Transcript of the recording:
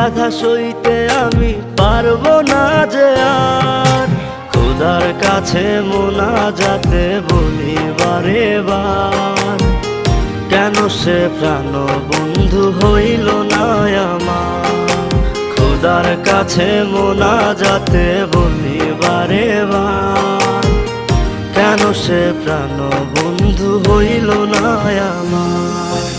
বাধা সইতে আমি পারবো না যে আর, খোদার কাছে মোনাজাতে বলি বারে বার, কেন সে প্রাণ বন্ধু হইল না আমার। খোদার কাছে মোনাজাতে বলি বারে বার, কেন সে প্রাণ বন্ধু হইল না আমার।